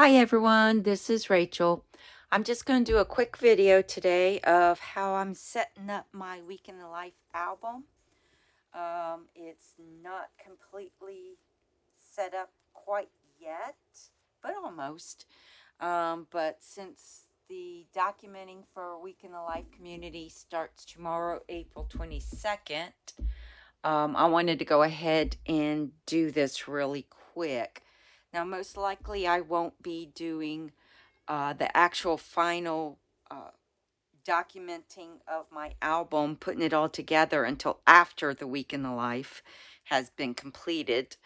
Hi everyone, this is Rachel. I'm just going to do a quick video today of how I'm setting up my Week in the Life album. It's not completely set up quite yet, but almost. But since the documenting for Week in the Life community starts tomorrow, April 22nd, I wanted to go ahead and do this really quick. Now, most likely I won't be doing the actual final documenting of my album, putting it all together until after the Week in the Life has been completed.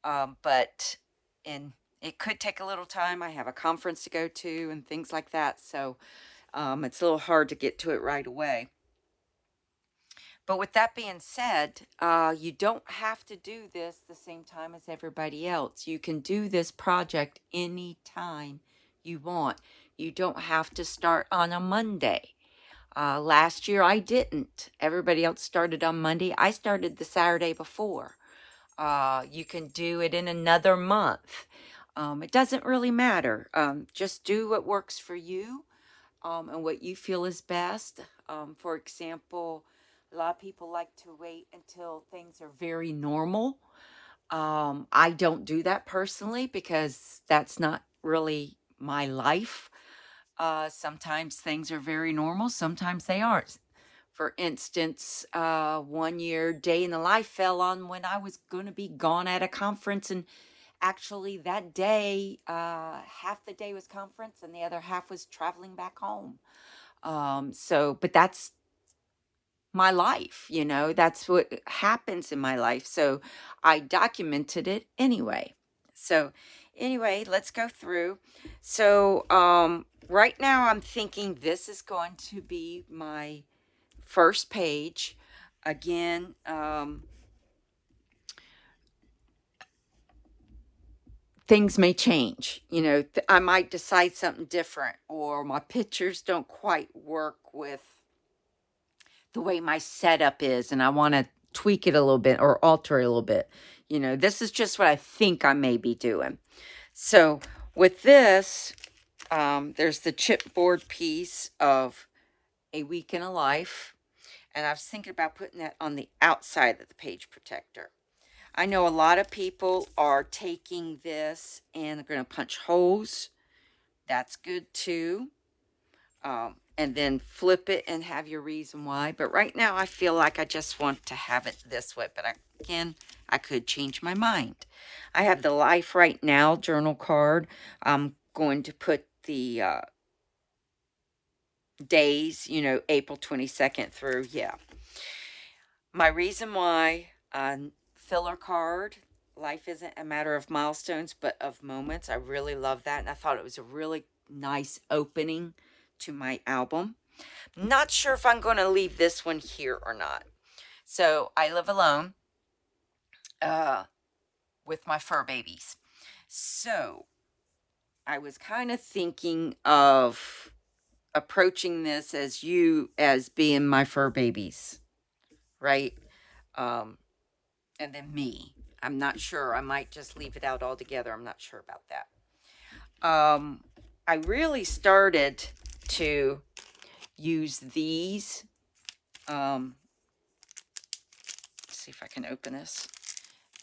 But it could take a little time. I have a conference to go to and things like that. So it's a little hard to get to it right away. But with that being said, you don't have to do this the same time as everybody else. You can do this project anytime you want. You don't have to start on a Monday. Last year I didn't. Everybody else started on Monday. I started the Saturday before. You can do it in another month. It doesn't really matter. Just do what works for you and what you feel is best. For example, a lot of people like to wait until things are very normal. I don't do that personally because that's not really my life. Sometimes things are very normal, sometimes they aren't. For instance, 1 year, day in the life fell on when I was going to be gone at a conference, and actually that day, half the day was conference and the other half was traveling back home. But that's my life, that's what happens in my life. So I documented it anyway. So anyway, let's go through. So right now I'm thinking this is going to be my first page. Again, things may change. I might decide something different, or my pictures don't quite work with the way my setup is, and I want to tweak it a little bit or alter it a little bit. This is just what I think I may be doing. So with this, there's the chipboard piece of A Week in a Life, and I was thinking about putting that on the outside of the page protector. I know a lot of people are taking this and they're going to punch holes. That's good too. And then flip it and have your reason why. But right now I feel like I just want to have it this way. But again, I could change my mind. I have the Life Right Now journal card. I'm going to put the days, April 22nd through, My reason why, filler card. Life isn't a matter of milestones, but of moments. I really love that. And I thought it was a really nice opening to my album. Not sure if I'm going to leave this one here or not. So I live alone with my fur babies. So I was kind of thinking of approaching this as being my fur babies, right? And then me. I'm not sure. I might just leave it out altogether. I'm not sure about that. I really started to use these. Let's see if I can open this.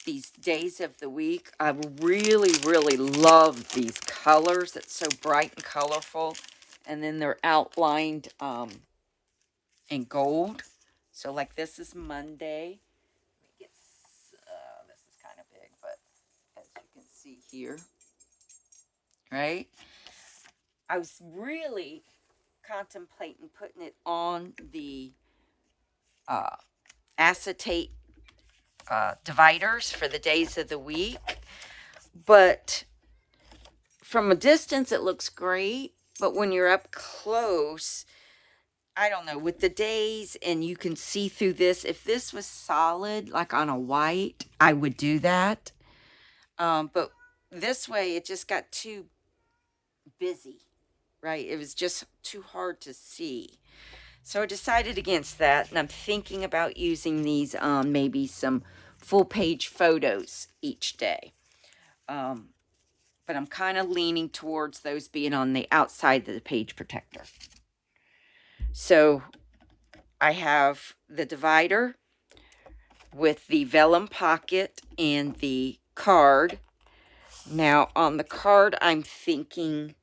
These days of the week. I really, really love these colors. It's so bright and colorful. And then they're outlined in gold. So like this is Monday. This is kind of big, but as you can see here, right? I was really contemplating putting it on the acetate dividers for the days of the week, but from a distance it looks great, but when you're up close, I don't know, with the days and you can see through this. If this was solid, like on a white, I would do that. But this way, it just got too busy, right? It was just too hard to see. So I decided against that, and I'm thinking about using these on maybe some full-page photos each day. but I'm kind of leaning towards those being on the outside of the page protector. So I have the divider with the vellum pocket and the card. Now on the card, I'm thinking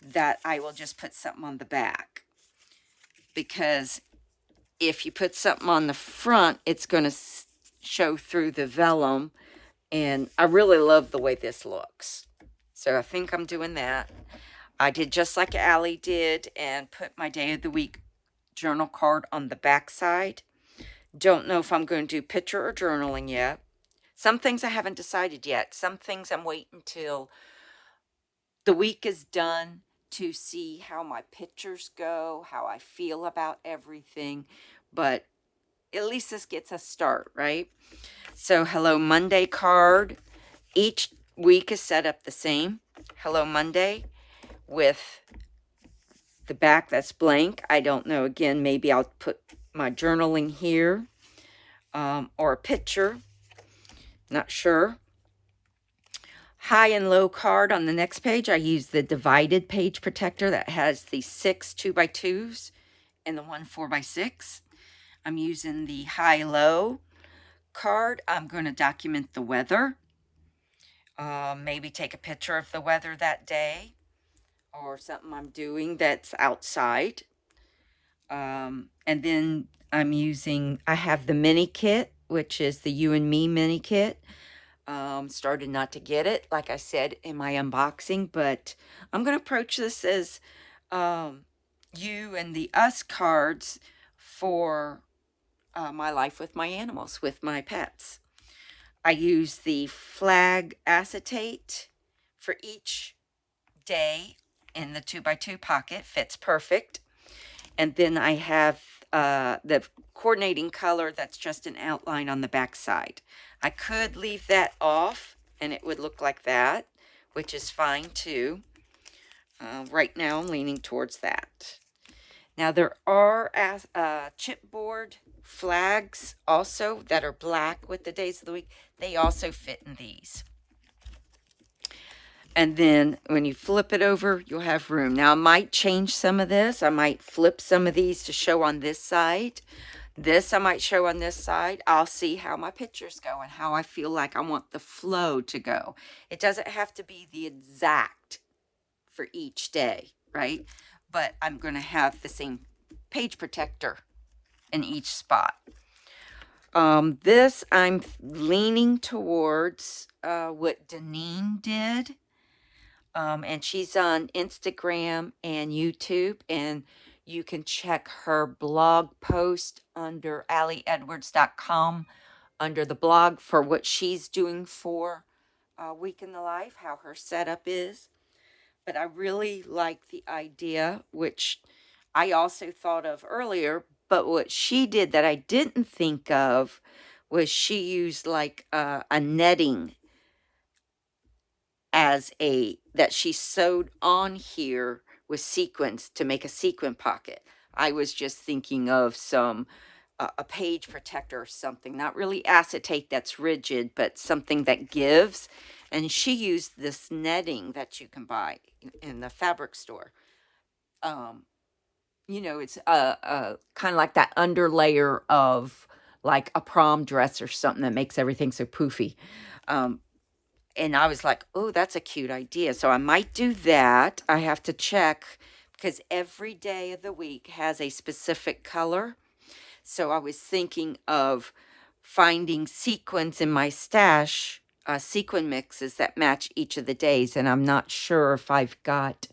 that I will just put something on the back, because if you put something on the front, it's going to show through the vellum, and I really love the way this looks. So I think I'm doing that. I did just like Allie did and put my day of the week journal card on the back side. Don't know if I'm going to do picture or journaling yet. Some things I haven't decided yet. Some things I'm waiting till the week is done to see how my pictures go, how I feel about everything. But at least this gets a start, right? So Hello Monday card. Each week is set up the same. Hello Monday with the back that's blank. I don't know. Again, maybe I'll put my journaling here, or a picture. Not sure. High and low card on the next page. I use the divided page protector that has the 6 2x2s and the 1 4x6. I'm using the high-low card. I'm going to document the weather. Maybe take a picture of the weather that day or something I'm doing that's outside. And then I have the mini kit, which is the You and Me mini kit. Started not to get it, like I said in my unboxing, but I'm going to approach this as You and the Us cards for my life with my animals, with my pets. I use the flag acetate for each day in the 2x2 pocket. Fits perfect. And then I have the coordinating color that's just an outline on the back side. I could leave that off and it would look like that, which is fine too. Right now I'm leaning towards that. Now there are chipboard flags also that are black with the days of the week. They also fit in these. And then when you flip it over, you'll have room. Now I might change some of this. I might flip some of these to show on this side. This I might show on this side. I'll see how my pictures go and how I feel like I want the flow to go. It doesn't have to be the exact for each day, right? But I'm going to have the same page protector in each spot. This I'm leaning towards what Deneen did. And she's on Instagram and YouTube, and you can check her blog post under allieedwards.com under the blog for what she's doing for Week in the Life, how her setup is. But I really like the idea, which I also thought of earlier, but what she did that I didn't think of was she used like a netting that she sewed on here with sequins to make a sequin pocket. I was just thinking of a page protector or something, not really acetate that's rigid, but something that gives. And she used this netting that you can buy in the fabric store. It's kind of like that underlayer of like a prom dress or something that makes everything so poofy. And I was like, oh, that's a cute idea. So I might do that. I have to check because every day of the week has a specific color. So I was thinking of finding sequins in my stash, sequin mixes that match each of the days. And I'm not sure if I've got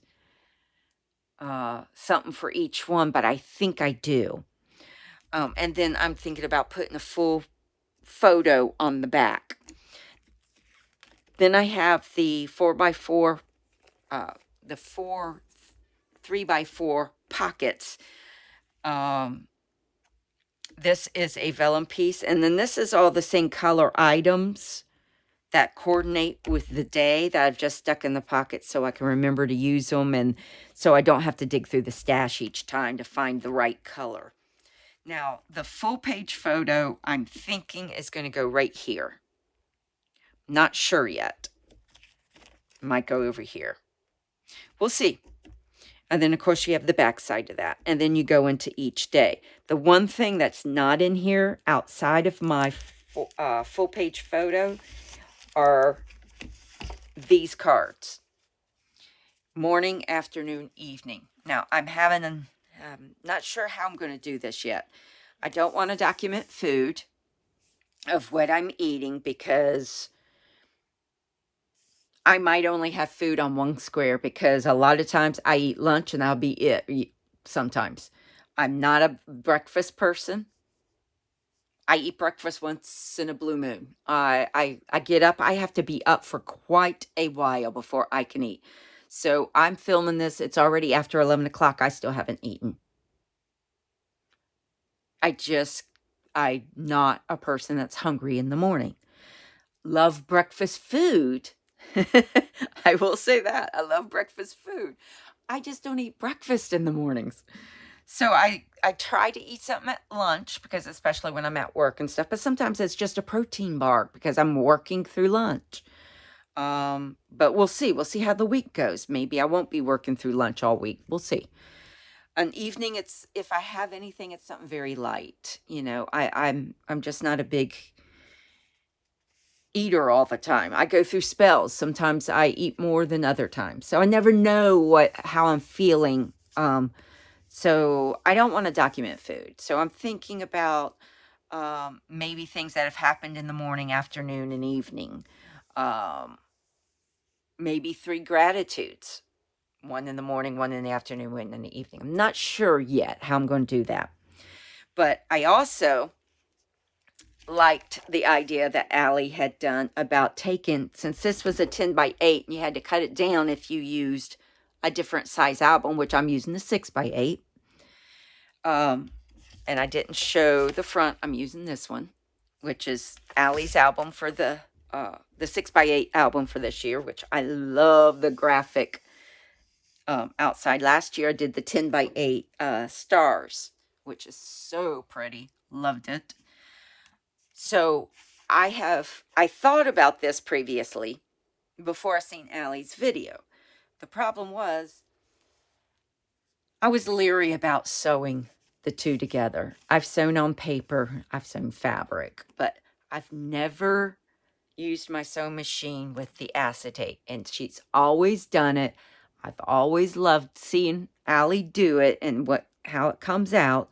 something for each one, but I think I do. And then I'm thinking about putting a full photo on the back. Then I have the 4x4, the 3x4 pockets. This is a vellum piece. And then this is all the same color items that coordinate with the day that I've just stuck in the pocket so I can remember to use them. And so I don't have to dig through the stash each time to find the right color. Now, the full page photo I'm thinking is going to go right here. Not sure yet. Might go over here. We'll see. And then, of course, you have the back side of that. And then you go into each day. The one thing that's not in here outside of my full page photo are these cards. Morning, afternoon, evening. Now, I'm not sure how I'm going to do this yet. I don't want to document food of what I'm eating because I might only have food on one square because a lot of times I eat lunch and that'll be it sometimes. I'm not a breakfast person. I eat breakfast once in a blue moon. I get up. I have to be up for quite a while before I can eat. So I'm filming this. It's already after 11 o'clock. I still haven't eaten. I'm not a person that's hungry in the morning. Love breakfast food. I will say that. I love breakfast food. I just don't eat breakfast in the mornings. So I try to eat something at lunch because especially when I'm at work and stuff, but sometimes it's just a protein bar because I'm working through lunch. But we'll see. We'll see how the week goes. Maybe I won't be working through lunch all week. We'll see. An evening, if I have anything, it's something very light. You know, I'm just not a big eater all the time. I go through spells. Sometimes I eat more than other times. So I never know how I'm feeling. So I don't want to document food. So I'm thinking about maybe things that have happened in the morning, afternoon, and evening. Maybe 3 gratitudes. 1 in the morning, 1 in the afternoon, 1 in the evening. I'm not sure yet how I'm going to do that. But I also liked the idea that Allie had done about taking, since this was a 10 by 8, and you had to cut it down if you used a different size album, which I'm using the 6 by 8. And I didn't show the front. I'm using this one, which is Allie's album for the 6 by 8 album for this year, which I love the graphic outside. Last year I did the 10 by 8 stars, which is so pretty. Loved it. So I thought about this previously before I seen Allie's video. The problem was I was leery about sewing the two together. I've sewn on paper, I've sewn fabric, but I've never used my sewing machine with the acetate, and she's always done it. I've always loved seeing Allie do it and how it comes out.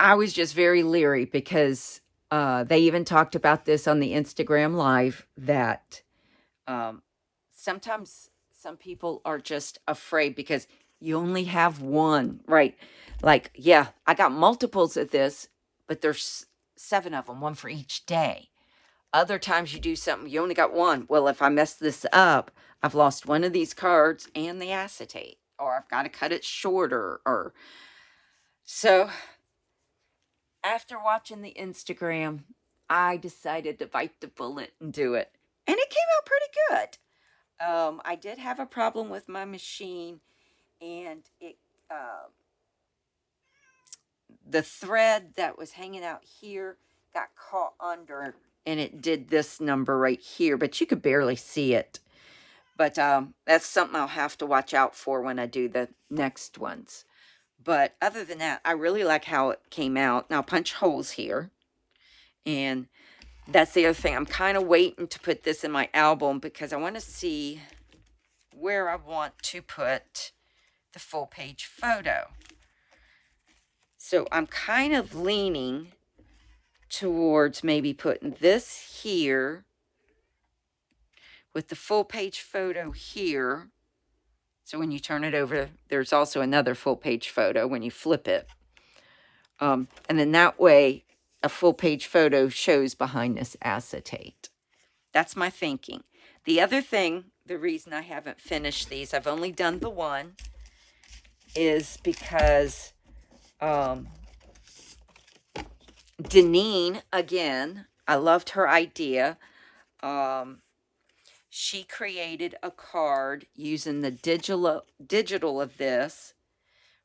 I was just very leery because they even talked about this on the Instagram Live that sometimes some people are just afraid because you only have one, right? Like, yeah, I got multiples of this, but there's 7 of them, one for each day. Other times you do something, you only got one. Well, if I mess this up, I've lost one of these cards and the acetate, or I've got to cut it shorter, or so. After watching the Instagram, I decided to bite the bullet and do it. And it came out pretty good. I did have a problem with my machine, and the thread that was hanging out here got caught under, and it did this number right here, but you could barely see it. But that's something I'll have to watch out for when I do the next ones. But other than that, I really like how it came out. Now, punch holes here. And that's the other thing. I'm kind of waiting to put this in my album because I want to see where I want to put the full page photo. So I'm kind of leaning towards maybe putting this here with the full page photo here. So when you turn it over, there's also another full page photo when you flip it. And then that way, a full page photo shows behind this acetate. That's my thinking. The other thing, the reason I haven't finished these, I've only done the one, is because Deneen, again, I loved her idea. She created a card using the digital of this,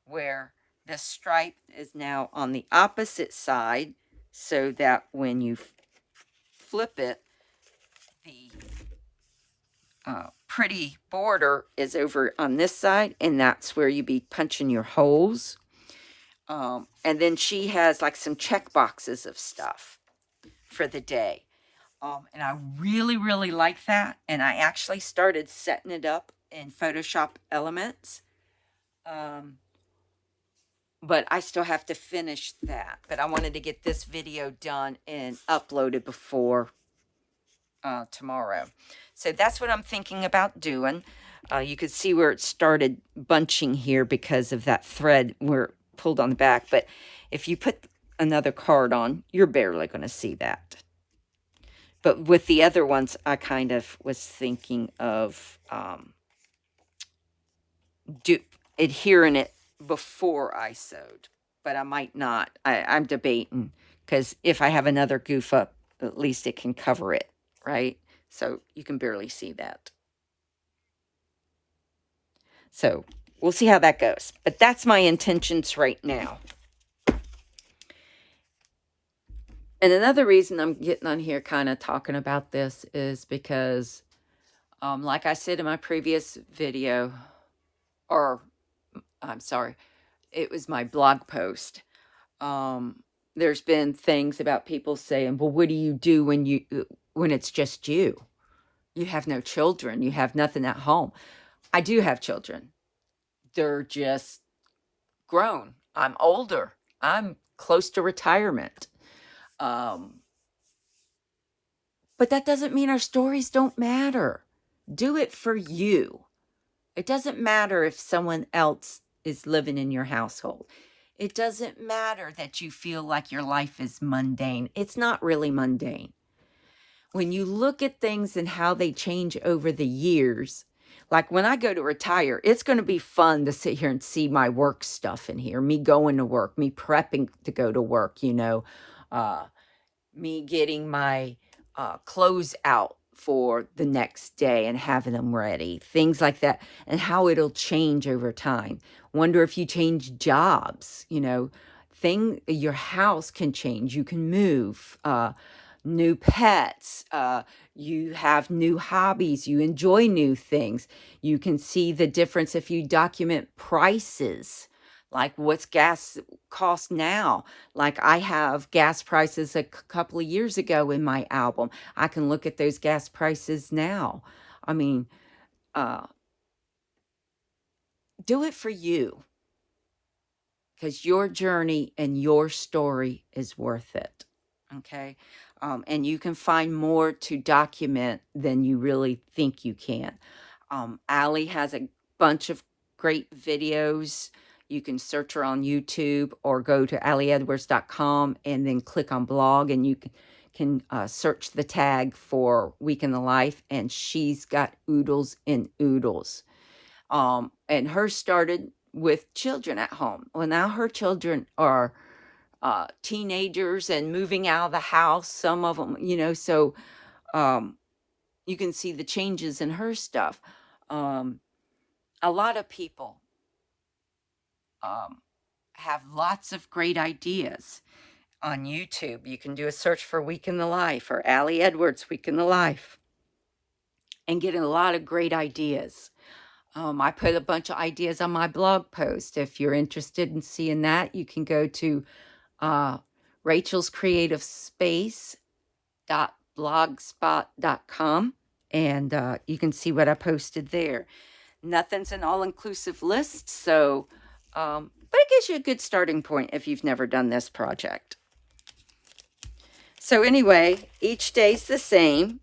where the stripe is now on the opposite side, so that when you flip it, the pretty border is over on this side, and that's where you be punching your holes. And then she has like some check boxes of stuff for the day. And I really, really like that. And I actually started setting it up in Photoshop Elements. But I still have to finish that. But I wanted to get this video done and uploaded before tomorrow. So that's what I'm thinking about doing. You could see where it started bunching here because of that thread where it pulled on the back. But if you put another card on, you're barely going to see that. But with the other ones, I kind of was thinking of adhering it before I sewed. But I might not. I'm debating, because if I have another goof up, at least it can cover it, right? So you can barely see that. So we'll see how that goes. But that's my intentions right now. And another reason I'm getting on here kind of talking about this is because, like I said in my previous video, or I'm sorry, it was my blog post. There's been things about people saying, well, what do you do when it's just you? You have no children. You have nothing at home. I do have children. They're just grown. I'm older. I'm close to retirement. But that doesn't mean our stories don't matter. Do it for you. It doesn't matter if someone else is living in your household. It doesn't matter that you feel like your life is mundane. It's not really mundane. When you look at things and how they change over the years, like when I go to retire, it's going to be fun to sit here and see my work stuff in here, me going to work, me prepping to go to work, me getting my clothes out for the next day and having them ready, things like that, and how it'll change over time. Wonder if you change jobs, your house can change. You can move, new pets, you have new hobbies, you enjoy new things. You can see the difference if you document prices, like what's gas cost now. Like I have gas prices a couple of years ago in my album. I can look at those gas prices now. I mean, do it for you, because your journey and your story is worth it. Okay. And you can find more to document than you really think you can. Allie has a bunch of great videos. You can search her on YouTube or go to allieedwards.com and then click on blog, and you can search the tag for Week in the Life, and she's got oodles and oodles. And hers started with children at home. Well, now her children are teenagers and moving out of the house, some of them, so you can see the changes in her stuff. A lot of people have lots of great ideas on YouTube. You can do a search for Week in the Life or Allie Edwards Week in the Life and get a lot of great ideas. I put a bunch of ideas on my blog post. If you're interested in seeing that, you can go to Rachel's Creative Space.blogspot.com, and you can see what I posted there. Nothing's an all-inclusive list, so but it gives you a good starting point if you've never done this project. So anyway, each day's the same,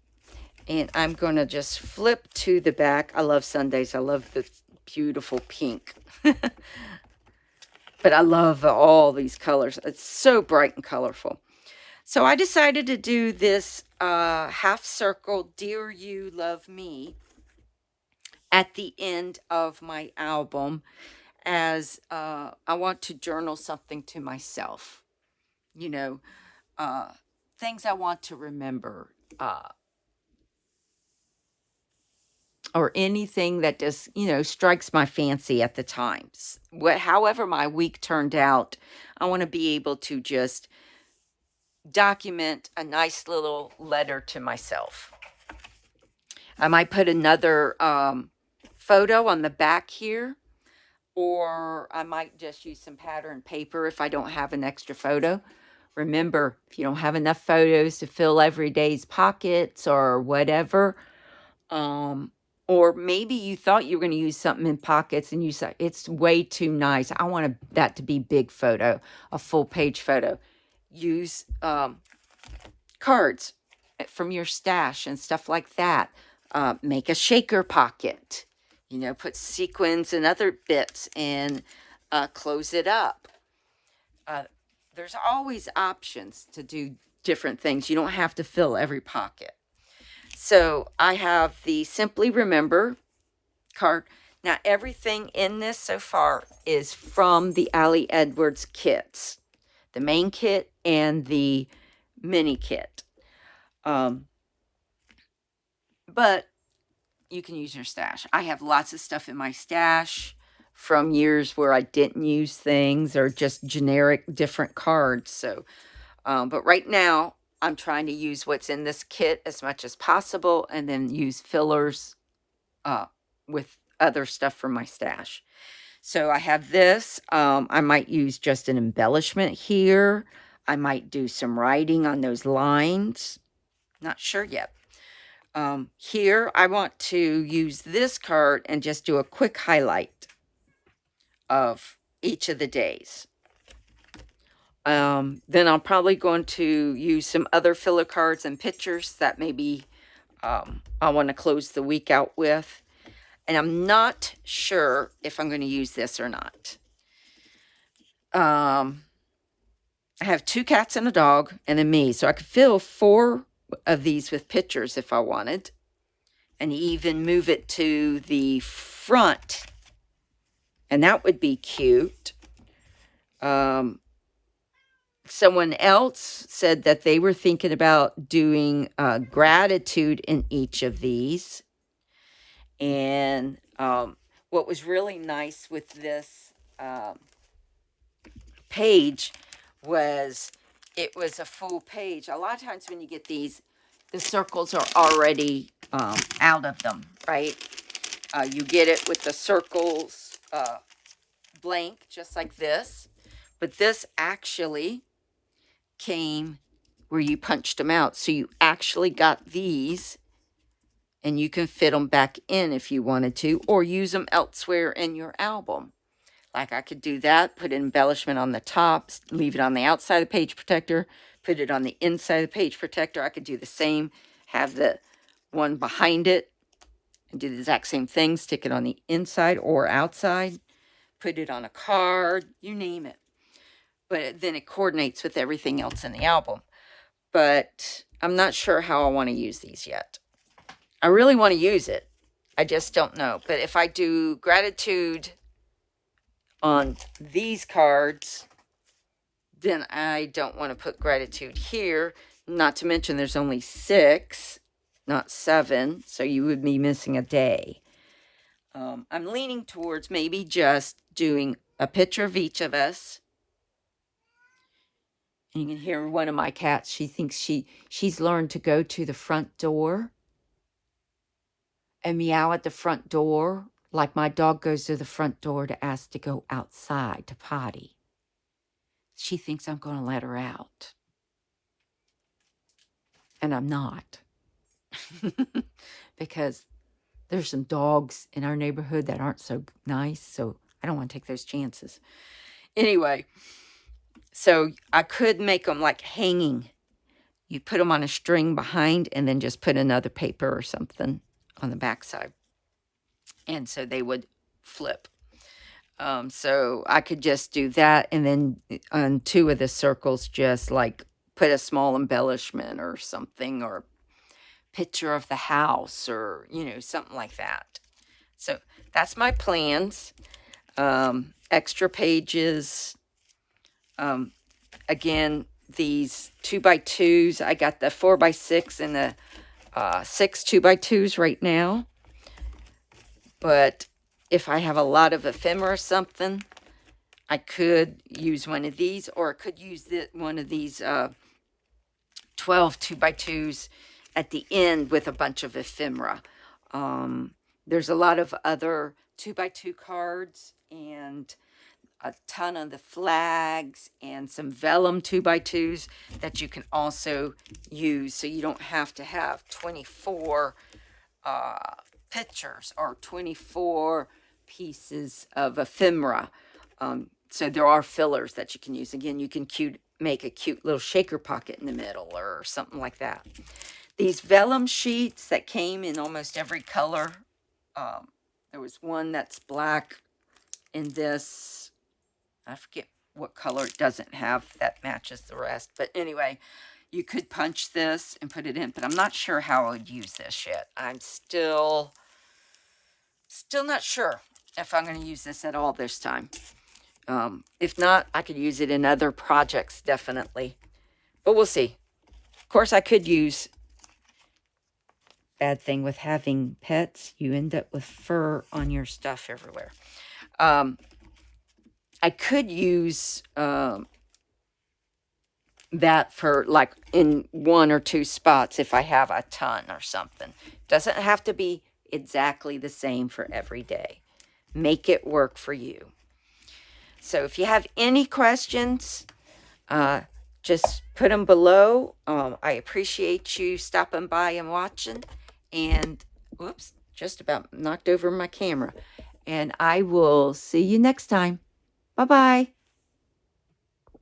and I'm going to just flip to the back. I love Sundays. I love the beautiful pink. But I love all these colors. It's so bright and colorful. So I decided to do this half circle, Dear You, Love Me, at the end of my album, as I want to journal something to myself. Things I want to remember. Or anything that just, strikes my fancy at the time. However my week turned out, I want to be able to just document a nice little letter to myself. I might put another photo on the back here, or I might just use some pattern paper if I don't have an extra photo. Remember, if you don't have enough photos to fill every day's pockets or whatever, or maybe you thought you were going to use something in pockets and you said, it's way too nice. I want that to be big photo, a full page photo. Use cards from your stash and stuff like that. Make a shaker pocket, you know, put sequins and other bits and close it up. There's always options to do different things. You don't have to fill every pocket. So I have the Simply Remember card. Now, everything in this so far is from the Allie Edwards kits, the main kit and the mini kit. But you can use your stash. I have lots of stuff in my stash from years where I didn't use things or just generic different cards. So, but right now I'm trying to use what's in this kit as much as possible and then use fillers with other stuff from my stash. So I have this. I might use just an embellishment here. I might do some writing on those lines. Not sure yet. Here, I want to use this card and just do a quick highlight of each of the days. Then I'm probably going to use some other filler cards and pictures that maybe I want to close the week out with. And I'm not sure if I'm going to use this or not. I have 2 cats and a dog and then me. So I could fill 4 of these with pictures if I wanted. And even move it to the front. And that would be cute. Someone else said that they were thinking about doing gratitude in each of these. And what was really nice with this page was it was a full page. A lot of times when you get these, the circles are already out of them, right? You get it with the circles blank, just like this. But this actually came where you punched them out. So you actually got these, and you can fit them back in if you wanted to, or use them elsewhere in your album. Like I could do that, put an embellishment on the top, leave it on the outside of the page protector, put it on the inside of the page protector. I could do the same, have the one behind it, and do the exact same thing, stick it on the inside or outside, put it on a card, you name it. But then it coordinates with everything else in the album. But I'm not sure how I want to use these yet. I really want to use it. I just don't know. But if I do gratitude on these cards, then I don't want to put gratitude here. Not to mention there's only 6, not 7. So you would be missing a day. I'm leaning towards maybe just doing a picture of each of us. And you can hear one of my cats. She thinks she's learned to go to the front door and meow at the front door, like my dog goes to the front door to ask to go outside to potty. She thinks I'm going to let her out. And I'm not. Because there's some dogs in our neighborhood that aren't so nice, so I don't want to take those chances. Anyway, so I could make them like hanging. You put them on a string behind and then just put another paper or something on the backside. And so they would flip. So I could just do that. And then on 2 of the circles, just like put a small embellishment or something, or picture of the house, or, you know, something like that. So that's my plans. Extra pages. Again, these 2x2s, I got the 4x6 and the 6 2x2s right now. But if I have a lot of ephemera or something, I could use one of these, or I could use one of these 12 2x2s at the end with a bunch of ephemera. There's a lot of other 2x2 cards and a ton of the flags and some vellum 2x2s that you can also use, so you don't have to have 24 pictures or 24 pieces of ephemera. So there are fillers that you can use. Again, you can make a cute little shaker pocket in the middle or something like that. These vellum sheets that came in almost every color. There was one that's black in this. I forget what color it doesn't have that matches the rest. But anyway, you could punch this and put it in. But I'm not sure how I would use this yet. I'm still not sure if I'm going to use this at all this time. If not, I could use it in other projects, definitely. But we'll see. Of course, I could use... Bad thing with having pets, you end up with fur on your stuff everywhere. I could use that for like in 1 or 2 spots if I have a ton or something. Doesn't have to be exactly the same for every day. Make it work for you. So if you have any questions, just put them below. I appreciate you stopping by and watching. And, whoops, just about knocked over my camera. And I will see you next time. Bye-bye.